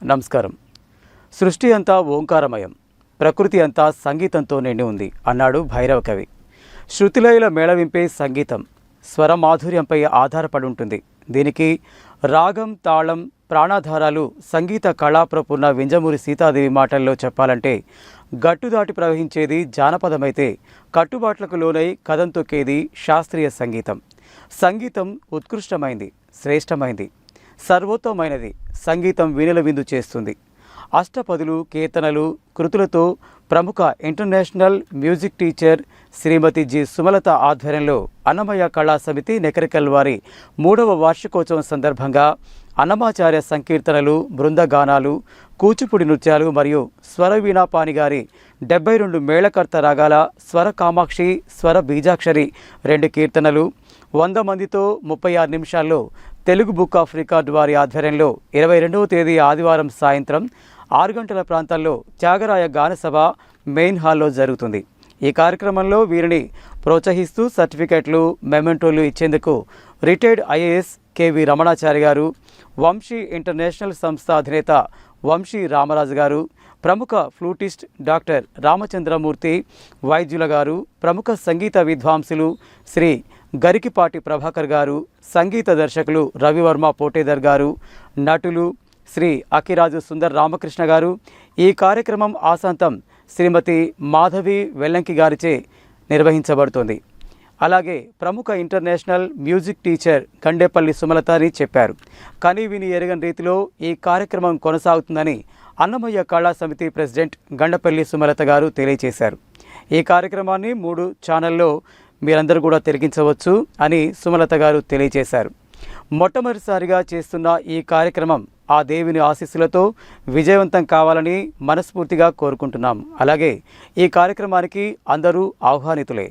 నమస్కారం. సృష్టి అంతా ఓంకారమయం, ప్రకృతి అంతా సంగీతంతో నిండి ఉంది అన్నాడు భైరవ కవి. శృతిలయల మేళవింపే సంగీతం స్వర మాధుర్యంపై ఆధారపడి ఉంటుంది. దీనికి రాగం, తాళం, ప్రాణాధారాలు సంగీత కళాప్రపూర్ణ వింజమూరి సీతాదేవి మాటల్లో చెప్పాలంటే గట్టుదాటి ప్రవహించేది జానపదమైతే కట్టుబాట్లకు లోనై కథం తొక్కేది శాస్త్రీయ సంగీతం. సంగీతం ఉత్కృష్టమైంది, శ్రేష్టమైంది, సర్వోత్తమైనది. సంగీతం వీణుల విందు చేస్తుంది. అష్టపదులు, కీర్తనలు, కృతులతో ప్రముఖ ఇంటర్నేషనల్ మ్యూజిక్ టీచర్ శ్రీమతి జి సుమలత ఆధ్వర్యంలో అన్నమయ్య కళా సమితి నెకరికల్ వారి 3వ వార్షికోత్సవం సందర్భంగా అన్నమాచార్య సంకీర్తనలు, బృందగానాలు, కూచిపూడి నృత్యాలు మరియు స్వర వీణాపాణి గారి 72 మేళకర్త రాగాల స్వర కామాక్షి, స్వర బీజాక్షరి 2 కీర్తనలు, 100 మందితో 36 నిమిషాల్లో తెలుగు బుక్ ఆఫ్ రికార్డు వారి ఆధ్వర్యంలో 22వ తేదీ ఆదివారం సాయంత్రం 6 గంటల ప్రాంతాల్లో త్యాగరాయ గానసభ మెయిన్ హాల్లో జరుగుతుంది. ఈ కార్యక్రమంలో వీరిని ప్రోత్సహిస్తూ సర్టిఫికెట్లు, మెమెంటోలు ఇచ్చేందుకు రిటైర్డ్ ఐఏఎస్ కెవి రమణాచారి గారు, వంశీ ఇంటర్నేషనల్ సంస్థ అధినేత వంశీ రామరాజు గారు, ప్రముఖ ఫ్లూటిస్ట్ డాక్టర్ రామచంద్రమూర్తి వైద్యుల గారు, ప్రముఖ సంగీత విద్వాంసులు శ్రీ గరికిపాటి ప్రభాకర్ గారు, సంగీత దర్శకులు రవివర్మ పోటేదర్ గారు, నటులు శ్రీ అకిరాజు సుందర్ రామకృష్ణ గారు. ఈ కార్యక్రమం ఆసాంతం శ్రీమతి మాధవి వెల్లంకి గారిచే నిర్వహించబడుతుంది. అలాగే ప్రముఖ international music teacher Gandepalli Sumalatha అని చెప్పారు. కానీ విని ఎరగని రీతిలో ఈ కార్యక్రమం కొనసాగుతుందని అన్నమయ్య కళా సమితి ప్రెసిడెంట్ గండపల్లి సుమలత గారు తెలియజేశారు. ఈ కార్యక్రమాన్ని 3 ఛానల్లో మీరందరూ కూడా తిలకించవచ్చు అని సుమలత గారు తెలియజేశారు. మొట్టమొదటిసారిగా చేస్తున్న ఈ కార్యక్రమం ఆ దేవిని ఆశీస్సులతో విజయవంతం కావాలని మనస్ఫూర్తిగా కోరుకుంటున్నాం. అలాగే ఈ కార్యక్రమానికి అందరూ ఆహ్వానితులే.